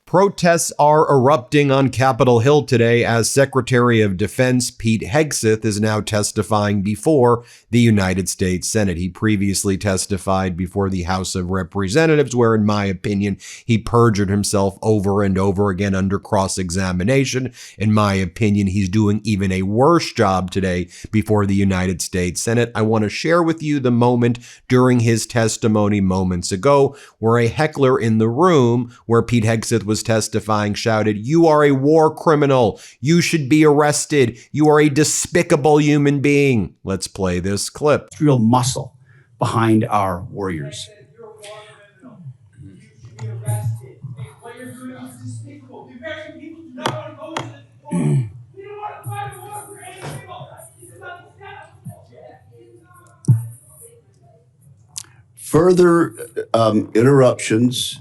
Protests are erupting on Capitol Hill today as Secretary of Defense Pete Hegseth is now testifying before the United States Senate. He previously testified before the House of Representatives, where, in my opinion, he perjured himself over and over again under cross-examination. In my opinion, he's doing even a worse job today before the United States Senate. I want to share with you the moment during his testimony moments ago where a heckler in the room where Pete Hegseth was testifying shouted, "You are a war criminal. You should be arrested. You are a despicable human being." Let's play this clip. Real muscle behind our warriors. Further interruptions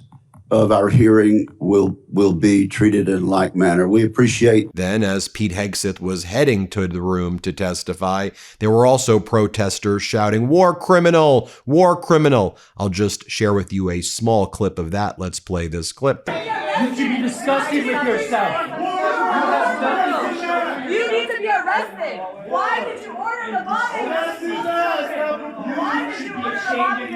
of our hearing will be treated in like manner. We appreciate. Then, as Pete Hegseth was heading to the room to testify, there were also protesters shouting, "War criminal, war criminal." I'll just share with you a small clip of that. Let's play this clip. You should be disgusted with yourself. You need to be arrested. Why did you order the bombing? Why did you order the bombing?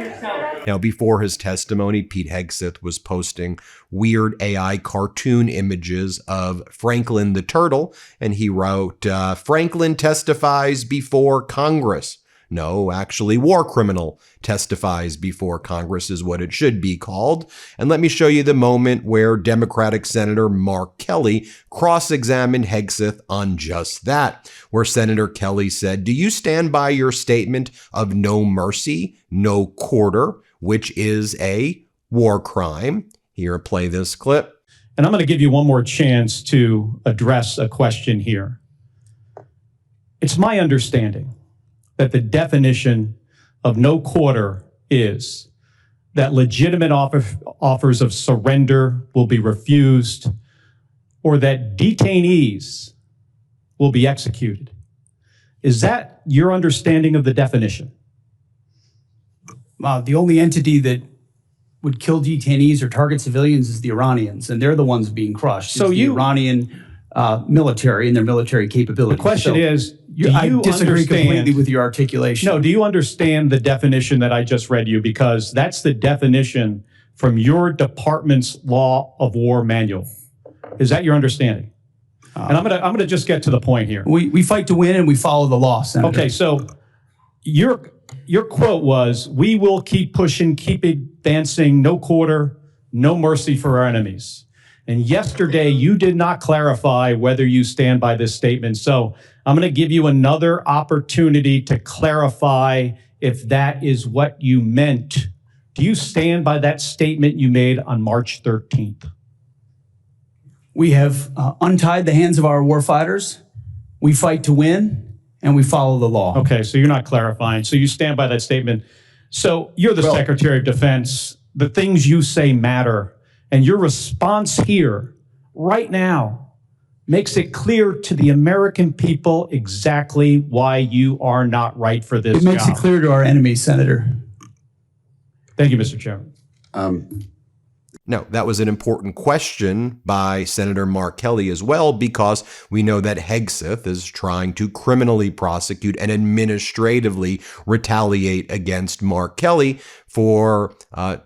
Now, before his testimony, Pete Hegseth was posting weird AI cartoon images of Franklin the Turtle, and he wrote, "Franklin testifies before Congress." No, actually, war criminal testifies before Congress is what it should be called. And let me show you the moment where Democratic Senator Mark Kelly cross-examined Hegseth on just that, where Senator Kelly said, "Do you stand by your statement of no mercy, no quarter, which is a war crime?" Here, play this clip. And I'm going to give you one more chance to address a question here. It's my understanding that the definition of no quarter is that legitimate offers of surrender will be refused or that detainees will be executed. Is that your understanding of the definition? The only entity that would kill detainees or target civilians is the Iranians, and they're the ones being crushed. So the Iranian military and their military capabilities. The question is, I disagree completely with your articulation. No, do you understand the definition that I just read you? Because that's the definition from your department's law of war manual. Is that your understanding? And I'm gonna just get to the point here. We fight to win and we follow the law, Senator. Okay, so your quote was, "We will keep pushing, keep advancing, no quarter, no mercy for our enemies." And yesterday, you did not clarify whether you stand by this statement. So I'm going to give you another opportunity to clarify if that is what you meant. Do you stand by that statement you made on March 13th? We have untied the hands of our warfighters. We fight to win, and we follow the law. Okay, so you're not clarifying. So you stand by that statement. So you're the Secretary of Defense. The things you say matter. And your response here, right now, makes it clear to the American people exactly why you are not right for this job. It makes it clear to our enemies, Senator. Thank you, Mr. Chairman. Now, that was an important question by Senator Mark Kelly as well, because we know that Hegseth is trying to criminally prosecute and administratively retaliate against Mark Kelly for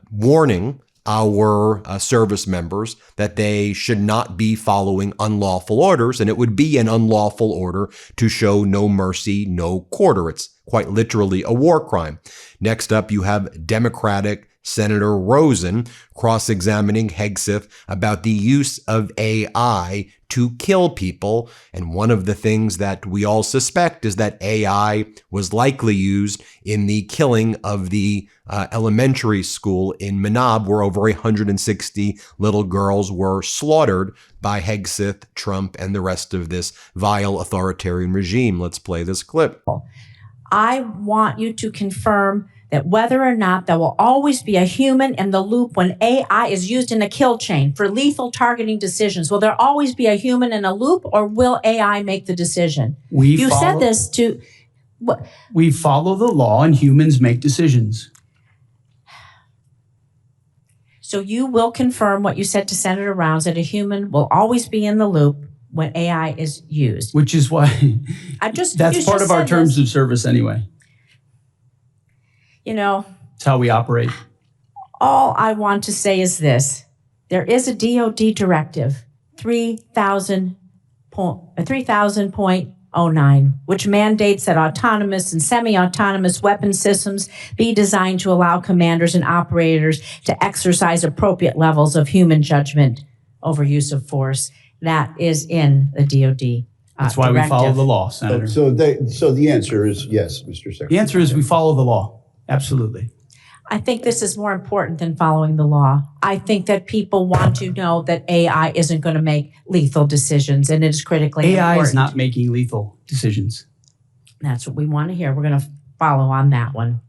warning our service members that they should not be following unlawful orders, and it would be an unlawful order to show no mercy, no quarter. It's quite literally a war crime. Next up, you have Democratic Senator Rosen cross-examining Hegseth about the use of AI to kill people. And one of the things that we all suspect is that AI was likely used in the killing of the elementary school in Manab, where over 160 little girls were slaughtered by Hegseth, Trump, and the rest of this vile authoritarian regime. Let's play this clip. I want you to confirm that whether or not there will always be a human in the loop when AI is used in a kill chain for lethal targeting decisions. Will there always be a human in a loop, or will AI make the decision? You said this to... We follow the law and humans make decisions. So you will confirm what you said to Senator Rounds, that a human will always be in the loop when AI is used. Which is why that's part of our terms of service anyway. You know, It's how we operate. all I want to say is this. There is a DOD directive, 3000.09, which mandates that autonomous and semi-autonomous weapon systems be designed to allow commanders and operators to exercise appropriate levels of human judgment over use of force. That is in the DOD. That's why we follow the law, Senator. So the answer is yes, Mr. Secretary. The answer is we follow the law. Absolutely. I think this is more important than following the law. I think that people want to know that AI isn't going to make lethal decisions, and it is critically AI important. is not making lethal decisions. That's what we want to hear. We're going to follow on that one.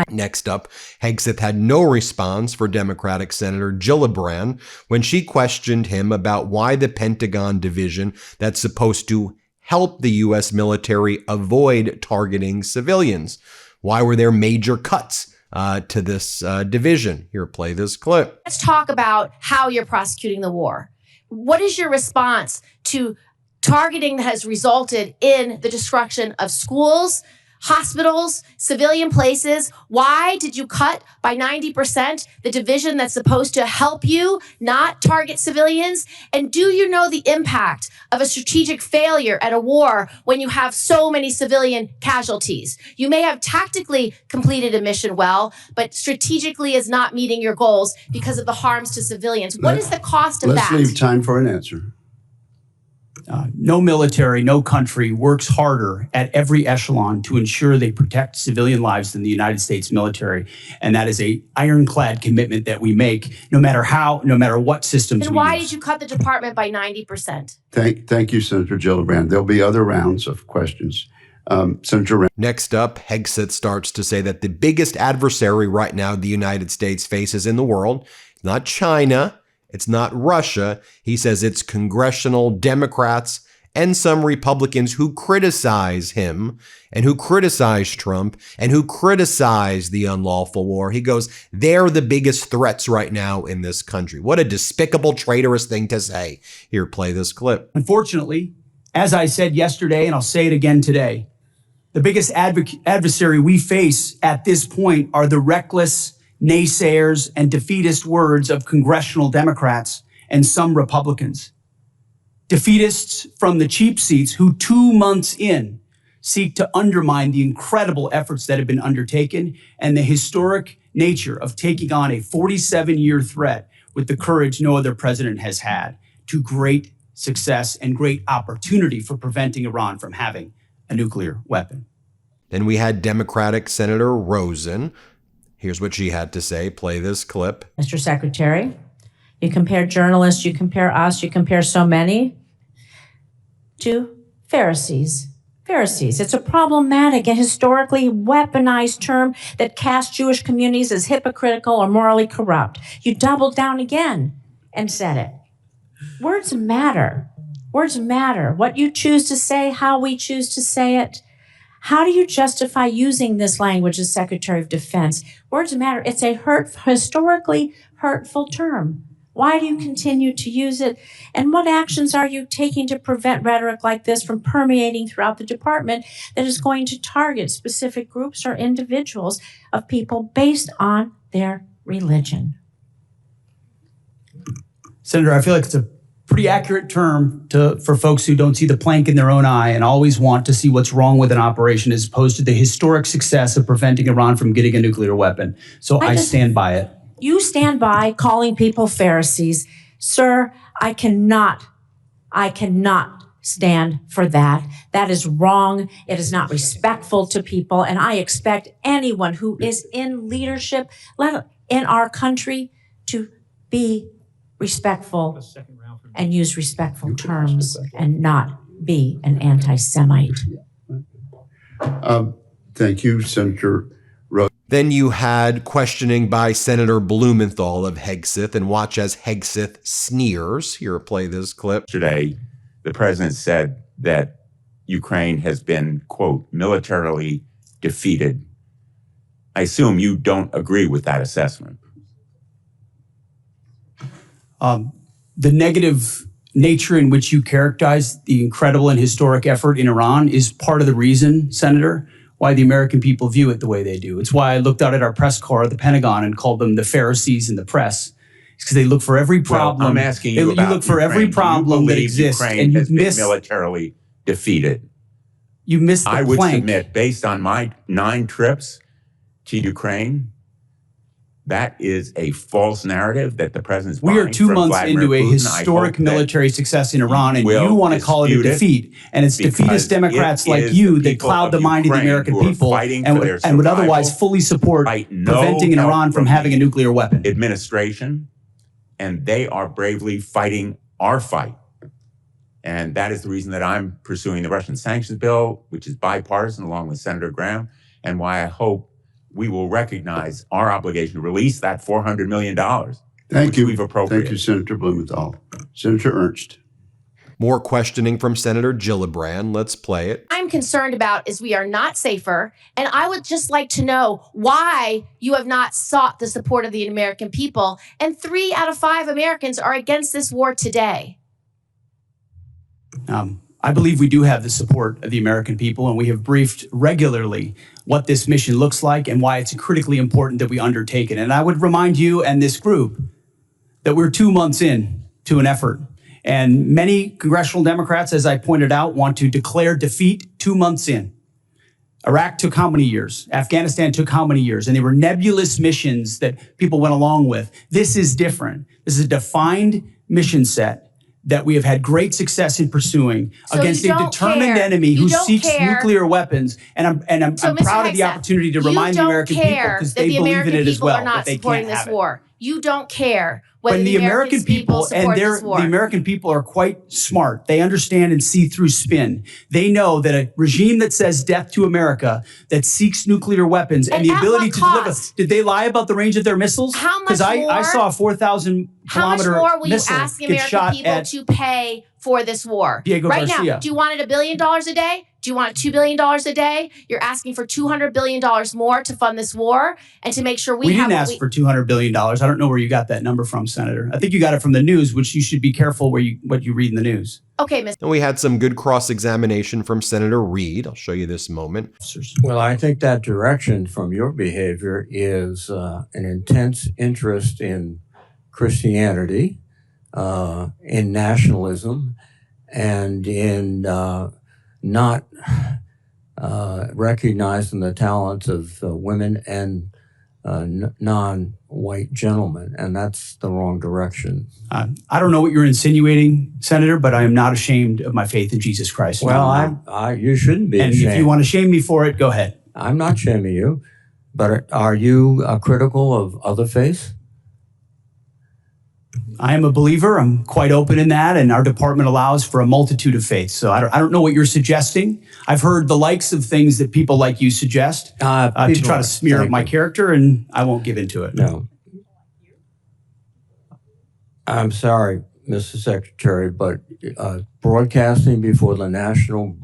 Next up, Hegseth had no response for Democratic Senator Gillibrand when she questioned him about why the Pentagon division that's supposed to help the U.S. military avoid targeting civilians. Why were there major cuts to this division? Here, play this clip. Let's talk about how you're prosecuting the war. What is your response to targeting that has resulted in the destruction of schools, hospitals, civilian places? Why did you cut by 90% the division that's supposed to help you not target civilians? And do you know the impact of a strategic failure at a war when you have so many civilian casualties? You may have tactically completed a mission well, but strategically is not meeting your goals because of the harms to civilians. What is the cost of that? Let's leave time for an answer. No military, no country works harder at every echelon to ensure they protect civilian lives than the United States military. And that is a ironclad commitment that we make, no matter what systems Then we why use. did you cut the department by 90%? Thank you, Senator Gillibrand. There'll be other rounds of questions. Senator Rand. Next up, Hegseth starts to say that the biggest adversary right now the United States faces in the world, not China, it's not Russia. He says it's congressional Democrats and some Republicans who criticize him and who criticize Trump and who criticize the unlawful war. He goes, they're the biggest threats right now in this country. What a despicable, traitorous thing to say. Here, play this clip. Unfortunately, as I said yesterday, and I'll say it again today, the biggest adversary we face at this point are the reckless naysayers and defeatist words of congressional Democrats and some Republicans. Defeatists from the cheap seats who 2 months in seek to undermine the incredible efforts that have been undertaken and the historic nature of taking on a 47-year threat with the courage no other president has had, to great success and great opportunity for preventing Iran from having a nuclear weapon. Then we had Democratic Senator Rosen. Here's what she had to say. Play this clip. Mr. Secretary, you compare journalists, you compare us, you compare so many to Pharisees. Pharisees. It's a problematic and historically weaponized term that casts Jewish communities as hypocritical or morally corrupt. You doubled down again and said it. Words matter. Words matter. What you choose to say, how we choose to say it. How do you justify using this language as Secretary of Defense? Words matter. It's a historically hurtful term. Why do you continue to use it? And what actions are you taking to prevent rhetoric like this from permeating throughout the department that is going to target specific groups or individuals of people based on their religion? Senator, I feel like it's a pretty accurate term for folks who don't see the plank in their own eye and always want to see what's wrong with an operation as opposed to the historic success of preventing Iran from getting a nuclear weapon. So I stand by it. You stand by calling people Pharisees. Sir, I cannot stand for that. That is wrong. It is not respectful to people. And I expect anyone who is in leadership in our country to be respectful and use respectful terms and not be an anti-Semite. Thank you, Senator Rosen. Then you had questioning by Senator Blumenthal of Hegseth, and watch as Hegseth sneers. Here, play this clip. Yesterday, the president said that Ukraine has been, quote, militarily defeated. I assume you don't agree with that assessment. The negative nature in which you characterize the incredible and historic effort in Iran is part of the reason, Senator, why the American people view it the way they do. It's why I looked out at our press corps at the Pentagon and called them the Pharisees in the press. It's because they look for every problem. Well, I'm asking you about you look for Ukraine. every problem that exists, Ukraine and you has been miss militarily defeated. You missed the I would plank. submit, based on my 9 trips to Ukraine, that is a false narrative that the president's We are buying 2 from months Vladimir into a Putin. historic military success in Iran, and will you want to call it a dispute it defeat. And it's because defeatist Democrats it like is you the that people cloud of the mind of the Ukraine American who are people fighting and for their would otherwise survival, fully support fight no preventing help Iran from having a the nuclear weapon. administration, and they are bravely fighting our fight. And that is the reason that I'm pursuing the Russian sanctions bill, which is bipartisan, along with Senator Graham, and why I hope we will recognize our obligation to release that $400 million. Thank you. We've appropriated. Thank you, Senator Blumenthal. Senator Ernst. More questioning from Senator Gillibrand. Let's play it. I'm concerned about is we are not safer. And I would just like to know why you have not sought the support of the American people. And 3 out of 5 Americans are against this war today. I believe we do have the support of the American people, and we have briefed regularly what this mission looks like and why it's critically important that we undertake it. And I would remind you and this group that we're 2 months in to an effort. And many congressional Democrats, as I pointed out, want to declare defeat 2 months in. Iraq took how many years? Afghanistan took how many years? And they were nebulous missions that people went along with. This is different. This is a defined mission set that we have had great success in pursuing against a determined enemy who seeks nuclear weapons. And I'm proud of the opportunity to remind the American people, because they believe in it as well, that they can't have it. You don't care whether When the American people support this war. the American people are quite smart. They understand and see through spin. They know that a regime that says death to America, that seeks nuclear weapons and the ability to deliver. Did they lie about the range of their missiles? How much Because I saw a 4,000 kilometer How much more will you missile ask the get American shot people at to pay for this war? Diego right Garcia. now, do you want it $1 billion a day? Do you want $2 billion a day? You're asking for $200 billion more to fund this war and to make sure we have. We didn't ask for $200 billion. I don't know where you got that number from, Senator. I think you got it from the news, which you should be careful what you read in the news. Okay, Mr. And we had some good cross-examination from Senator Reid. I'll show you this moment. Well, I think that direction from your behavior is an intense interest in Christianity, in nationalism, and in not recognizing the talents of women and non-white gentlemen, and that's the wrong direction. I don't know what you're insinuating, Senator, but I am not ashamed of my faith in Jesus Christ. Well, you shouldn't be ashamed. And if you want to shame me for it, go ahead. I'm not shaming you, but are you critical of other faiths? I am a believer. I'm quite open in that, and our department allows for a multitude of faiths. So I don't know what you're suggesting. I've heard the likes of things that people like you suggest to try to smear my character, and I won't give into it. No. I'm sorry, Mr. Secretary, but broadcasting before the national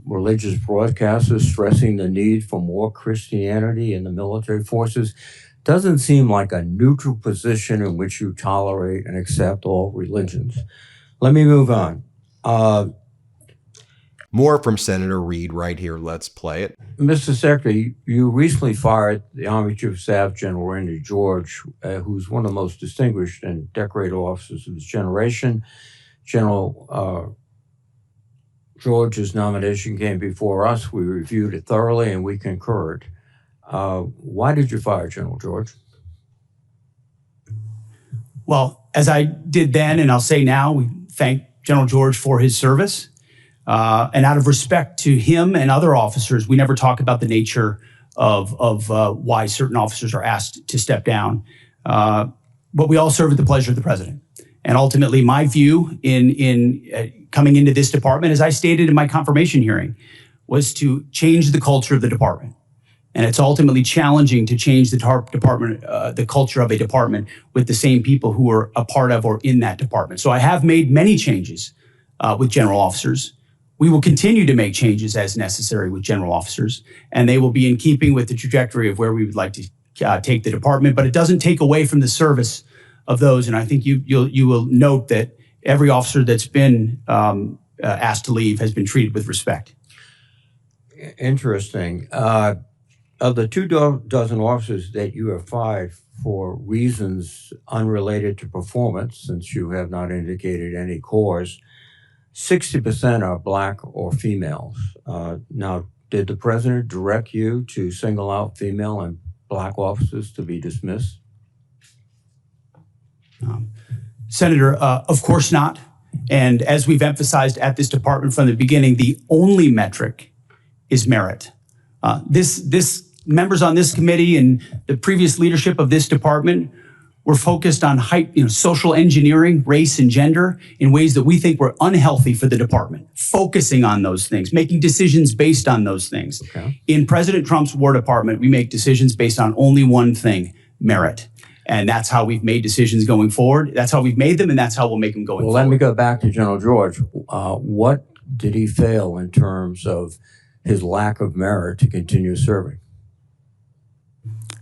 religious broadcasters stressing the need for more Christianity in the military forces doesn't seem like a neutral position in which you tolerate and accept all religions. Let me move on. More from Senator Reid right here. Let's play it. Mr. Secretary, you recently fired the Army Chief of Staff, General Randy George, who's one of the most distinguished and decorated officers of his generation. General George's nomination came before us. We reviewed it thoroughly and we concurred. Why did you fire General George? Well, as I did then, and I'll say now, we thank General George for his service. And out of respect to him and other officers, we never talk about the nature of why certain officers are asked to step down. But we all serve at the pleasure of the president. And ultimately, my view in coming into this department, as I stated in my confirmation hearing, was to change the culture of the department. And it's ultimately challenging to change the department, the culture of a department with the same people who are a part of or in that department. So I have made many changes with general officers. We will continue to make changes as necessary with general officers, and they will be in keeping with the trajectory of where we would like to take the department. But it doesn't take away from the service of those. And I think you will note that every officer that's been asked to leave has been treated with respect. Interesting. Of the 24 officers that you have fired for reasons unrelated to performance, since you have not indicated any cause, 60% are Black or females. Now, did the president direct you to single out female and Black officers to be dismissed? Senator, of course not. And as we've emphasized at this department from the beginning, the only metric is merit. This members on this committee and the previous leadership of this department were focused on social engineering, race and gender in ways that we think were unhealthy for the department, focusing on those things, making decisions based on those things. Okay. In President Trump's War Department, we make decisions based on only one thing, merit. And that's how we've made decisions going forward. That's how we've made them, and that's how we'll make them going forward. Well, let me go back to General George. What did he fail in terms of his lack of merit to continue serving?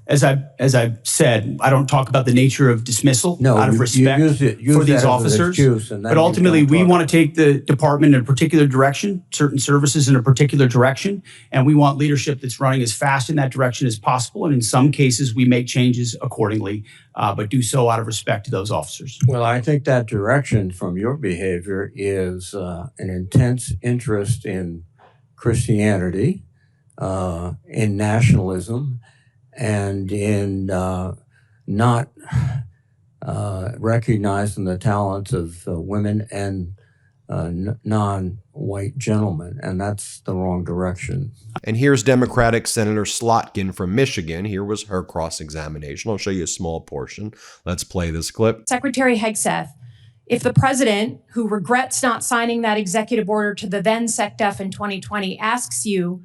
As I've said, I don't talk about the nature of dismissal out of respect for these officers. But ultimately, we want to take the department in a particular direction, certain services in a particular direction, and we want leadership that's running as fast in that direction as possible. And in some cases, we make changes accordingly, but do so out of respect to those officers. Well, I think that direction from your behavior is an intense interest in Christianity, in nationalism, and in not recognizing the talents of women and non-white gentlemen, and that's the wrong direction. And here's Democratic Senator Slotkin from Michigan. Here was her cross-examination. I'll show you a small portion. Let's play this clip. Secretary Hegseth, if the president, who regrets not signing that executive order to the then SecDef in 2020, asks you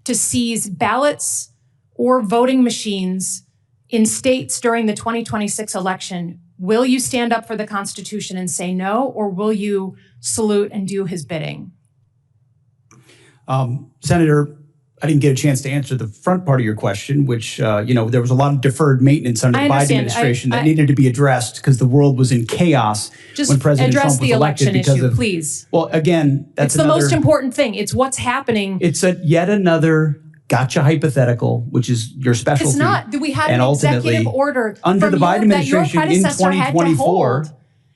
to seize ballots or voting machines in states during the 2026 election, will you stand up for the Constitution and say no, or will you salute and do his bidding? Senator, I didn't get a chance to answer the front part of your question, which, there was a lot of deferred maintenance under the Biden administration that needed to be addressed because the world was in chaos when President Trump was elected. Just address the election issue, please. Well, again, it's the most important thing. It's what's happening. It's yet another gotcha hypothetical, which is your specialty. It's not. We had an executive order under the Biden administration in 2024.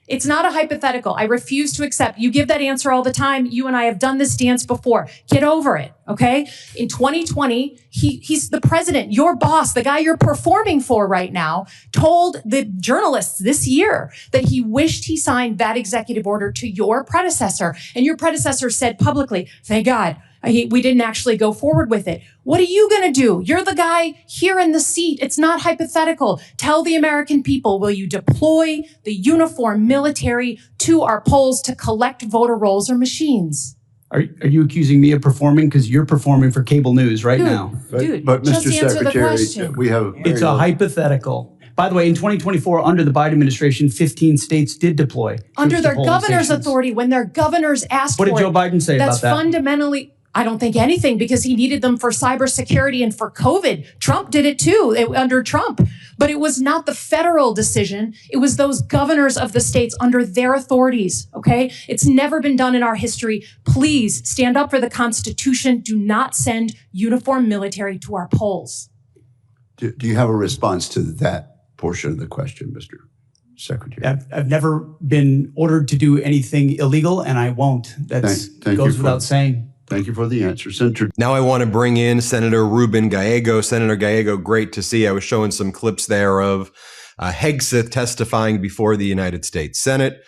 It's not a hypothetical. I refuse to accept. You give that answer all the time. You and I have done this dance before. Get over it, okay? In 2020, he's the president, your boss, the guy you're performing for right now, told the journalists this year that he wished he signed that executive order to your predecessor. And your predecessor said publicly, thank God, we didn't actually go forward with it. What are you going to do? You're the guy here in the seat. It's not hypothetical. Tell the American people, will you deploy the uniformed military to our polls to collect voter rolls or machines? Are you accusing me of performing? Because you're performing for cable news now. But Mr. Secretary, we have... It's a hypothetical. By the way, in 2024, under the Biden administration, 15 states did deploy. Under their governor's authority, when their governors asked for it. What did Joe Biden say about that? That's fundamentally... I don't think anything, because he needed them for cybersecurity and for COVID. Trump did it too, under Trump. But it was not the federal decision. It was those governors of the states under their authorities, okay? It's never been done in our history. Please stand up for the Constitution. Do not send uniformed military to our polls. Do you have a response to that portion of the question, Mr. Secretary? I've never been ordered to do anything illegal, and I won't. That goes without saying. Thank you for the answer. Senator. Now I want to bring in Senator Ruben Gallego. Senator Gallego, great to see. I was showing some clips there of Hegseth testifying before the United States Senate,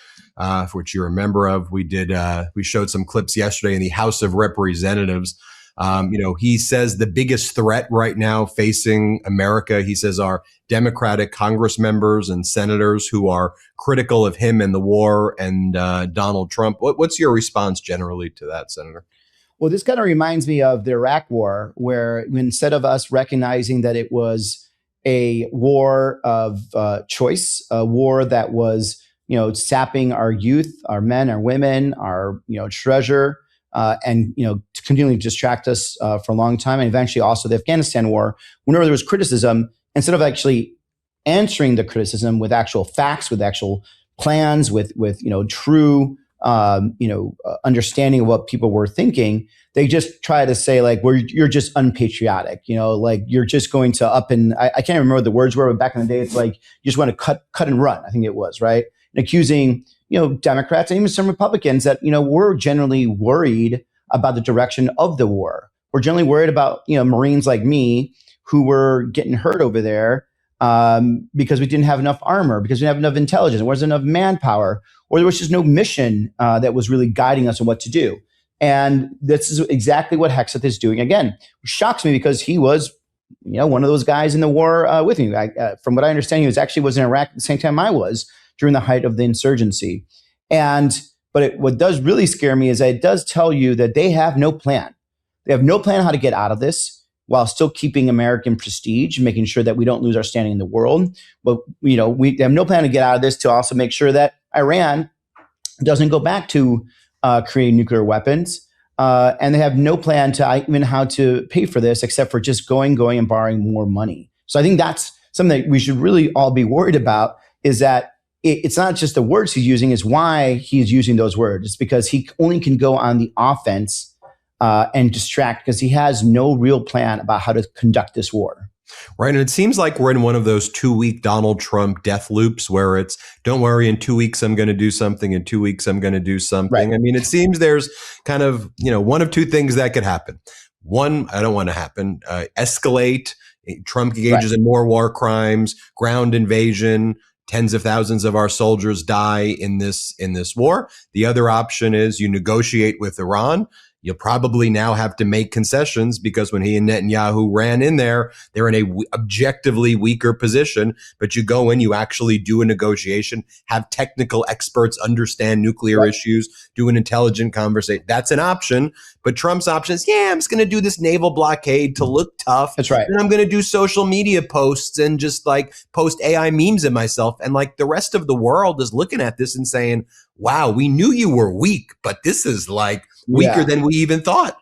which you're a member of. We showed some clips yesterday in the House of Representatives. He says the biggest threat right now facing America, he says, are Democratic Congress members and senators who are critical of him and the war and Donald Trump. What's your response generally to that, Senator? Well, this kind of reminds me of the Iraq War, where instead of us recognizing that it was a war of choice, a war that was, sapping our youth, our men, our women, our, treasure, and, to continually distract us for a long time. And eventually also the Afghanistan war, whenever there was criticism, instead of actually answering the criticism with actual facts, with actual plans, with true understanding of what people were thinking. They just try to say like, you're just unpatriotic, like you're just going to up and I can't remember what the words were, but back in the day, it's like you just want to cut and run. I think it was, right? And accusing Democrats and even some Republicans that we're generally worried about the direction of the war. We're generally worried about Marines like me who were getting hurt over there because we didn't have enough armor, because we didn't have enough intelligence, there wasn't enough manpower, or there was just no mission that was really guiding us on what to do. And this is exactly what Hegseth is doing again, which shocks me because he was, one of those guys in the war with me. From what I understand, he was in Iraq at the same time I was during the height of the insurgency. But what does really scare me is that it does tell you that they have no plan. They have no plan how to get out of this while still keeping American prestige, making sure that we don't lose our standing in the world. But we have no plan to get out of this to also make sure that Iran doesn't go back to creating nuclear weapons. And they have no plan to even how to pay for this, except for just going and borrowing more money. So I think that's something that we should really all be worried about, is that it's not just the words he's using, it's why he's using those words. It's because he only can go on the offense and distract, because he has no real plan about how to conduct this war. Right. And it seems like we're in one of those 2-week Donald Trump death loops where it's, don't worry, in 2 weeks, I'm going to do something. In 2 weeks, I'm going to do something. Right. I mean, it seems there's kind of, one of two things that could happen. One, I don't want to happen, escalate. Trump engages in more war crimes, ground invasion. Tens of thousands of our soldiers die in this war. The other option is you negotiate with Iran. You'll probably now have to make concessions because when he and Netanyahu ran in there, they're in a objectively weaker position. But you go in, you actually do a negotiation, have technical experts understand nuclear issues, do an intelligent conversation. That's an option. But Trump's option is, I'm just going to do this naval blockade to look tough. That's right. And I'm going to do social media posts and just like post AI memes of myself. And like the rest of the world is looking at this and saying, wow, we knew you were weak, but this is like weaker than we even thought.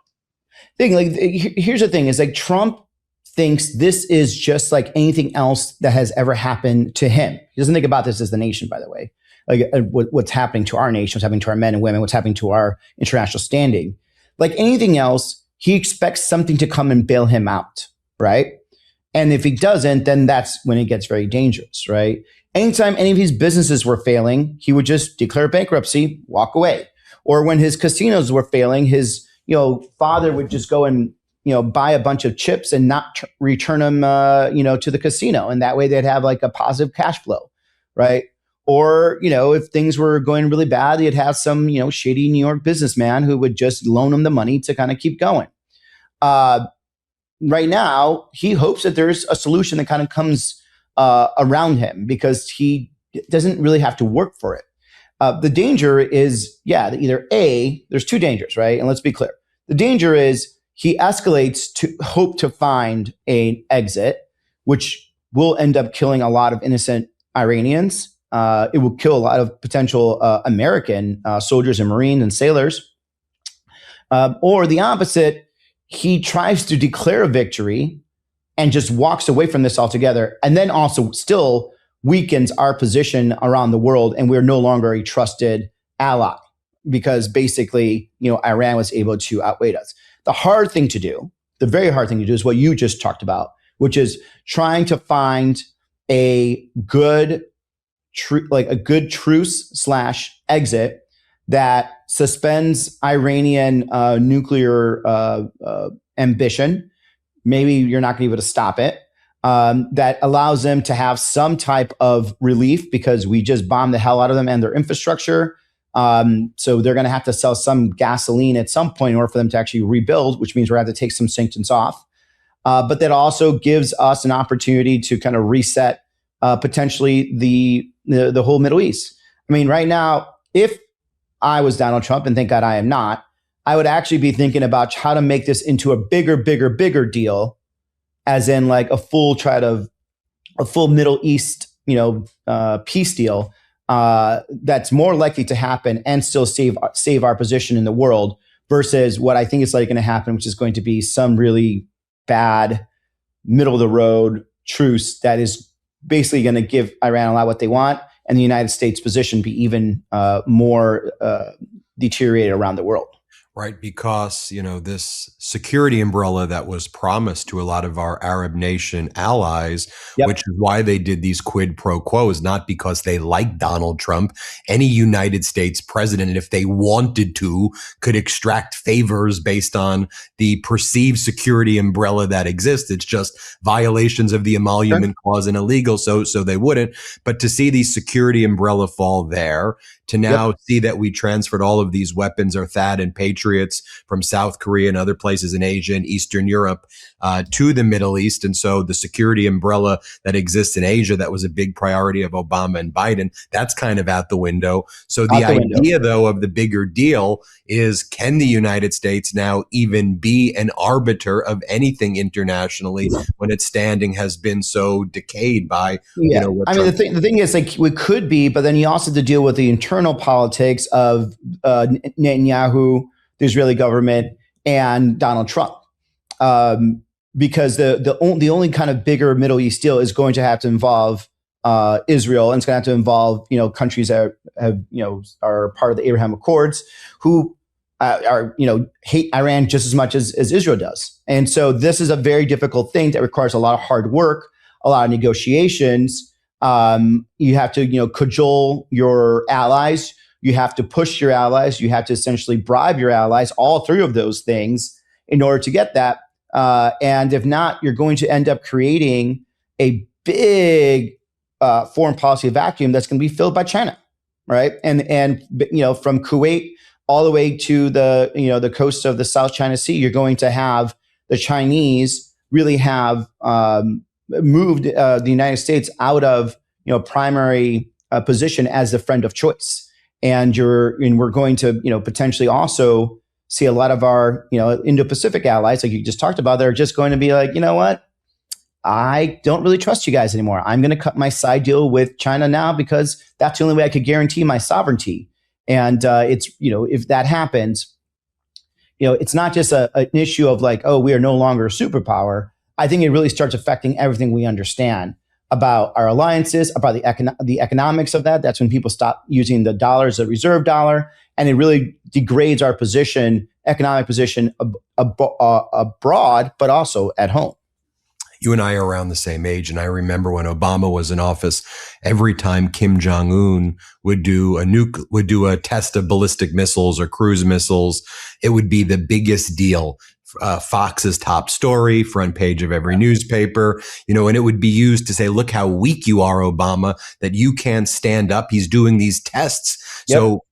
Here's the thing is like Trump thinks this is just like anything else that has ever happened to him. He doesn't think about this as the nation, by the way, like what's happening to our nation, what's happening to our men and women, what's happening to our international standing. Like anything else, he expects something to come and bail him out, right? And if he doesn't, then that's when it gets very dangerous, right? Anytime any of his businesses were failing, he would just declare bankruptcy, walk away. Or when his casinos were failing, his father would just go and buy a bunch of chips and not return them to the casino, and that way they'd have like a positive cash flow, right? Or if things were going really bad, he'd have some shady New York businessman who would just loan him the money to kind of keep going. Right now, he hopes that there's a solution that kind of comes around him because he doesn't really have to work for it. The danger is, either A, there's two dangers, right? And let's be clear. The danger is he escalates to hope to find an exit, which will end up killing a lot of innocent Iranians. It will kill a lot of potential American soldiers and Marines and sailors. Or the opposite, he tries to declare a victory and just walks away from this altogether, and then also still weakens our position around the world, and we're no longer a trusted ally because basically, Iran was able to outweigh us. The hard thing to do, the very hard thing to do is what you just talked about, which is trying to find a good truce/exit that suspends Iranian nuclear ambition. Maybe you're not going to be able to stop it. That allows them to have some type of relief because we just bombed the hell out of them and their infrastructure. So they're going to have to sell some gasoline at some point in order for them to actually rebuild, which means we're going to have to take some sanctions off. But that also gives us an opportunity to kind of reset potentially the whole Middle East. I mean, right now, if I was Donald Trump, and thank God I am not, I would actually be thinking about how to make this into a bigger deal, as in like a full Middle East, peace deal that's more likely to happen and still save our position in the world versus what I think is going to happen, which is going to be some really bad middle of the road truce that is basically going to give Iran a lot what they want, and the United States position be even more deteriorated around the world. Right, because, this security umbrella that was promised to a lot of our Arab nation allies, which is why they did these quid pro quos, not because they like Donald Trump. Any United States president, if they wanted to, could extract favors based on the perceived security umbrella that exists. It's just violations of the emolument clause and illegal, so they wouldn't. But to see the security umbrella fall there, to now see that we transferred all of these weapons, or THAAD and Patriots, from South Korea and other places in Asia and Eastern Europe to the Middle East. And so the security umbrella that exists in Asia, that was a big priority of Obama and Biden, that's kind of out the window. So the idea, though, of the bigger deal is, can the United States now even be an arbiter of anything internationally when its standing has been so decayed by, the thing is, like, we could be, but then you also have to deal with the internal politics of Netanyahu, the Israeli government, and Donald Trump, because the only kind of bigger Middle East deal is going to have to involve Israel, and it's going to have to involve countries that are part of the Abraham Accords, who hate Iran just as much as Israel does. And so this is a very difficult thing that requires a lot of hard work, a lot of negotiations. You have to, cajole your allies. You have to push your allies. You have to essentially bribe your allies, all three of those things, in order to get that. And if not, you're going to end up creating a big foreign policy vacuum that's going to be filled by China, right? And from Kuwait all the way to the coast of the South China Sea, you're going to have the Chinese really have moved the United States out of primary position as the friend of choice, and we're going to potentially also see a lot of our Indo-Pacific allies, like you just talked about, that are just going to be like, you know what, I don't really trust you guys anymore. I'm going to cut my side deal with China now, because that's the only way I could guarantee my sovereignty. And it's if that happens, it's not just an issue of like, oh, we are no longer a superpower. I think it really starts affecting everything we understand about our alliances, about the economics of that. That's when people stop using the dollar as a reserve dollar, and it really degrades our economic position abroad, but also at home. You and I are around the same age, and I remember when Obama was in office, every time Kim Jong-un would do a test of ballistic missiles or cruise missiles, it would be the biggest deal. Fox's top story, front page of every newspaper, and it would be used to say, look how weak you are, Obama, that you can't stand up. He's doing these tests. Yep. So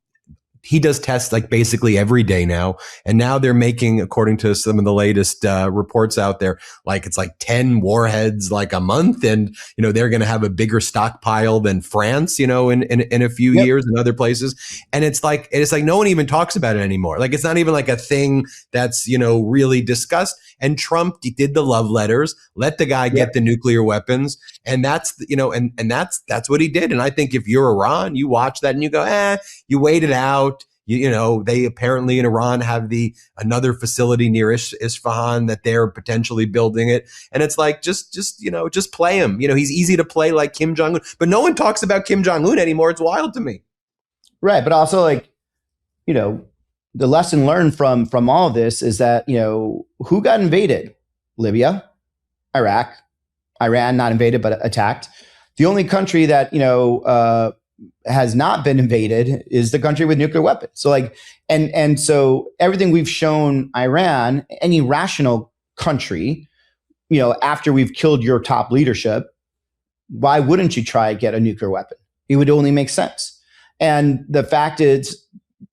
he does tests like basically every day now. And now they're making, according to some of the latest reports out there, like it's like 10 warheads like a month. And, they're going to have a bigger stockpile than France, in a few years and other places. And it's like no one even talks about it anymore. Like, it's not even like a thing that's, really discussed. And Trump did the love letters, let the guy get the nuclear weapons. And that's, and that's what he did. And I think if you're Iran, you watch that and you go, you wait it out. They apparently in Iran have another facility near Isfahan that they're potentially building it. And it's like, just play him. He's easy to play like Kim Jong-un, but no one talks about Kim Jong-un anymore. It's wild to me. Right. But also, like, the lesson learned from all of this is that, who got invaded? Libya, Iraq, Iran, not invaded, but attacked. The only country that, has not been invaded is the country with nuclear weapons. So and so everything we've shown Iran, any rational country, after we've killed your top leadership, why wouldn't you try to get a nuclear weapon? It would only make sense. And the fact is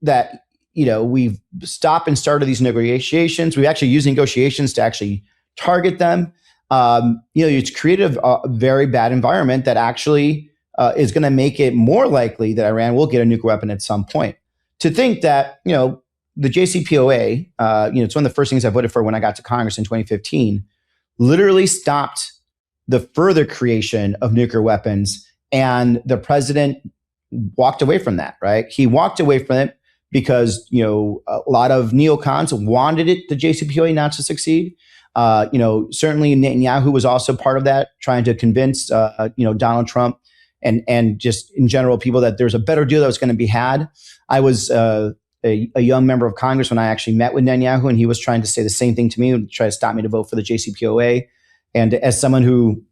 that, we've stopped and started these negotiations. We actually use negotiations to actually target them. It's created a very bad environment that actually is going to make it more likely that Iran will get a nuclear weapon at some point. To think that, the JCPOA, it's one of the first things I voted for when I got to Congress in 2015, literally stopped the further creation of nuclear weapons. And the president walked away from that, right? He walked away from it because, a lot of neocons wanted the JCPOA not to succeed. Certainly Netanyahu was also part of that, trying to convince, Donald Trump and just in general people that there's a better deal that was going to be had. I was a young member of Congress when I actually met with Netanyahu, and he was trying to say the same thing to me, and try to stop me to vote for the JCPOA. And as someone who,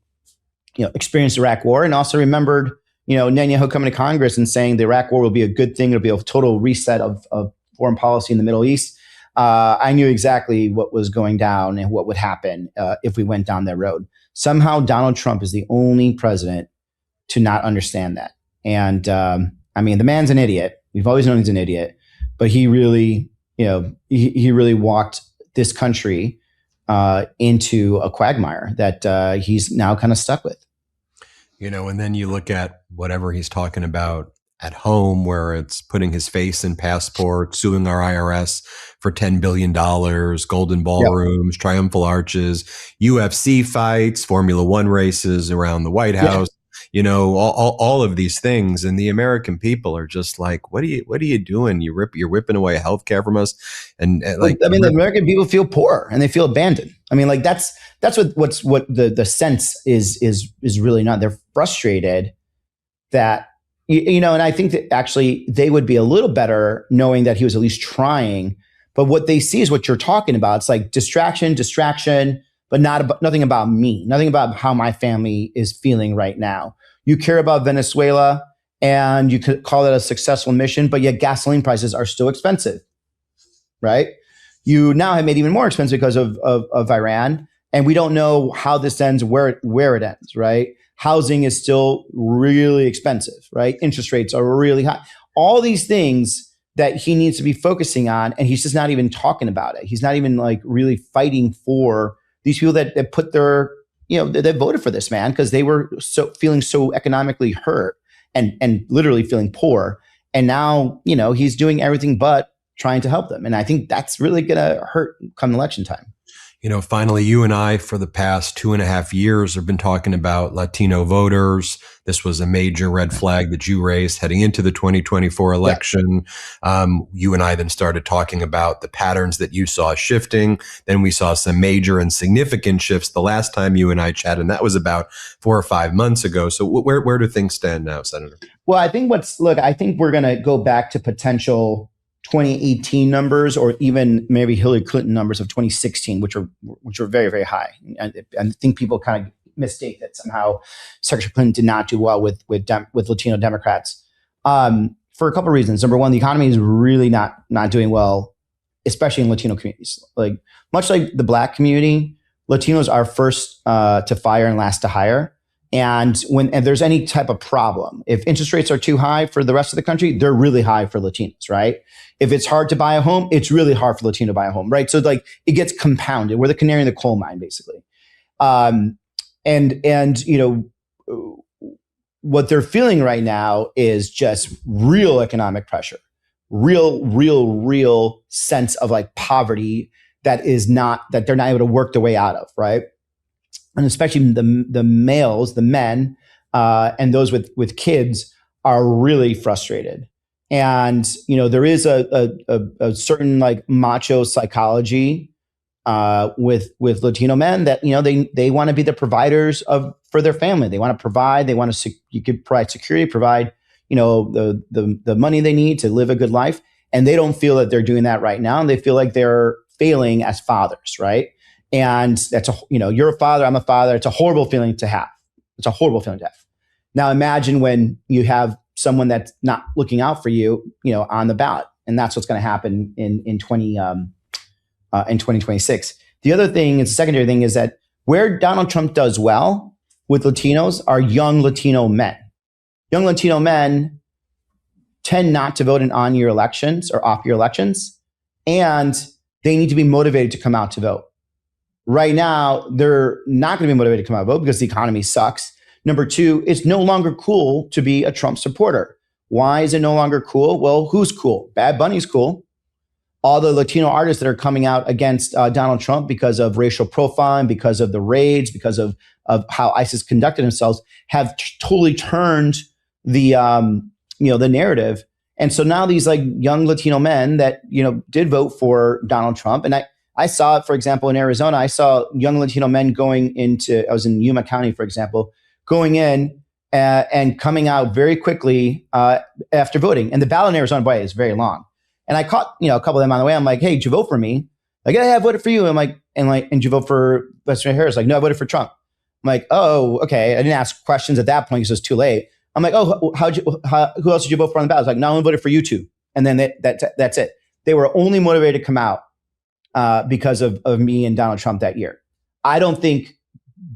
experienced the Iraq War and also remembered, Netanyahu coming to Congress and saying the Iraq War will be a good thing, it'll be a total reset of foreign policy in the Middle East. I knew exactly what was going down and what would happen if we went down that road. Somehow Donald Trump is the only president to not understand that. And the man's an idiot. We've always known he's an idiot, but he really, he really walked this country into a quagmire that he's now kind of stuck with. And then you look at whatever he's talking about at home, where it's putting his face in passports, suing our IRS for $10 billion, golden ballrooms, triumphal arches, UFC fights, Formula One races around the White House. All of these things, and the American people are just like, what are you doing? You're whipping away healthcare from us, and the American people feel poor and they feel abandoned. That's what the sense is really not. They're frustrated that and I think that actually they would be a little better knowing that he was at least trying. But what they see is what you're talking about. It's like distraction, but nothing about me, nothing about how my family is feeling right now. You care about Venezuela and you could call it a successful mission, but yet gasoline prices are still expensive, right? You now have made even more expensive because of Iran, and we don't know how this ends, where it ends, right? Housing is still really expensive, right? Interest rates are really high. All these things that he needs to be focusing on, and he's just not even talking about it. He's not even really fighting for these people that put their, that voted for this man because they were feeling so economically hurt and literally feeling poor. And now, he's doing everything but trying to help them. And I think that's really going to hurt come election time. Finally, you and I, for the past 2.5 years, have been talking about Latino voters. This was a major red flag that you raised heading into the 2024 election. Yeah. You and I then started talking about the patterns that you saw shifting. Then we saw some major and significant shifts the last time you and I chatted, and that was about 4 or 5 months ago. So where do things stand now, Senator? Well, I think I think we're going to go back to potential 2018 numbers, or even maybe Hillary Clinton numbers of 2016, which are very, very high. And I think people kind of mistake that somehow Secretary Clinton did not do well with Latino Democrats for a couple of reasons. Number one, the economy is really not doing well, especially in Latino communities. Much like the Black community, Latinos are first to fire and last to hire. And when there's any type of problem, if interest rates are too high for the rest of the country, they're really high for Latinos, right? If it's hard to buy a home, it's really hard for Latino to buy a home, right? So it gets compounded. We're the canary in the coal mine, basically. What they're feeling right now is just real economic pressure, real sense of poverty that they're not able to work their way out of, right? And especially the males, the men, and those with kids are really frustrated. And there is a certain macho psychology with Latino men that they want to be the providers for their family. They want to provide. They want to you could provide security, provide the money they need to live a good life, and they don't feel that they're doing that right now. And they feel like they're failing as fathers, right? And that's you're a father, I'm a father. It's a horrible feeling to have. Now imagine when you have someone that's not looking out for you, on the ballot, and that's what's going to happen in 2026. The other thing, it's a secondary thing, is that where Donald Trump does well with Latinos are young Latino men. Young Latino men tend not to vote in on-year elections or off-year elections, and they need to be motivated to come out to vote. Right now, they're not going to be motivated to come out and vote because the economy sucks. Number two, it's no longer cool to be a Trump supporter. Why is it no longer cool? Well, who's cool? Bad Bunny's cool. All the Latino artists that are coming out against Donald Trump because of racial profiling, because of the raids, because of how ISIS conducted themselves, have totally turned the the narrative. And so now these young Latino men that did vote for Donald Trump, and I saw it, for example, in Arizona. I saw young Latino men going into, I was in Yuma County, for example, going in and coming out very quickly after voting. And the ballot in Arizona, by the way, is very long. And I caught, a couple of them on the way. I'm like, hey, did you vote for me? Like, yeah, I voted for you. I'm like, and did you vote for Senator Harris? Like, no, I voted for Trump. I'm like, oh, okay. I didn't ask questions at that point because it was too late. I'm like, oh, who else did you vote for on the ballot? I was like, no, I only voted for you two. And then that's it. They were only motivated to come out because of me and Donald Trump that year. I don't think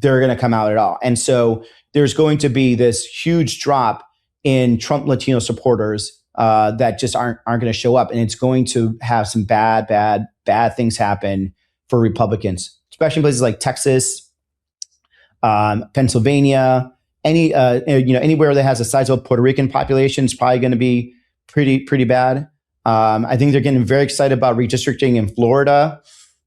they're going to come out at all. And so there's going to be this huge drop in Trump Latino supporters that just aren't going to show up. And it's going to have some bad things happen for Republicans, especially in places like Texas, Pennsylvania, anywhere that has a sizable Puerto Rican population is probably going to be pretty bad. I think they're getting very excited about redistricting in Florida.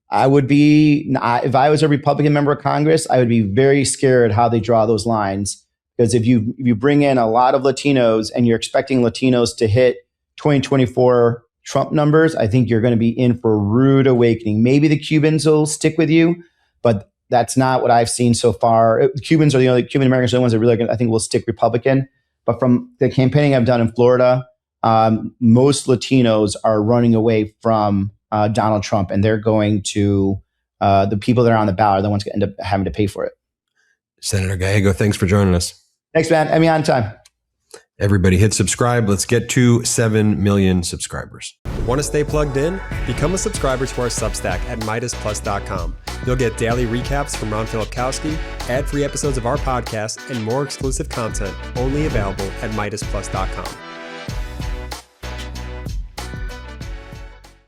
I would be, if I was a Republican member of Congress, I would be very scared how they draw those lines. Because if you bring in a lot of Latinos and you're expecting Latinos to hit 2024 Trump numbers, I think you're going to be in for a rude awakening. Maybe the Cubans will stick with you, but that's not what I've seen so far. Cubans are the only Cuban Americans are the ones that really, I think, will stick Republican. But from the campaigning I've done in Florida, most Latinos are running away from Donald Trump, and they're going to the people that are on the ballot are the ones that end up having to pay for it. Senator Gallego, thanks for joining us. Thanks, man. I mean, on time. Everybody hit subscribe. Let's get to 7 million subscribers. Want to stay plugged in? Become a subscriber to our Substack at MeidasPlus.com. You'll get daily recaps from Ron Filipkowski, ad-free episodes of our podcast, and more exclusive content only available at MeidasPlus.com.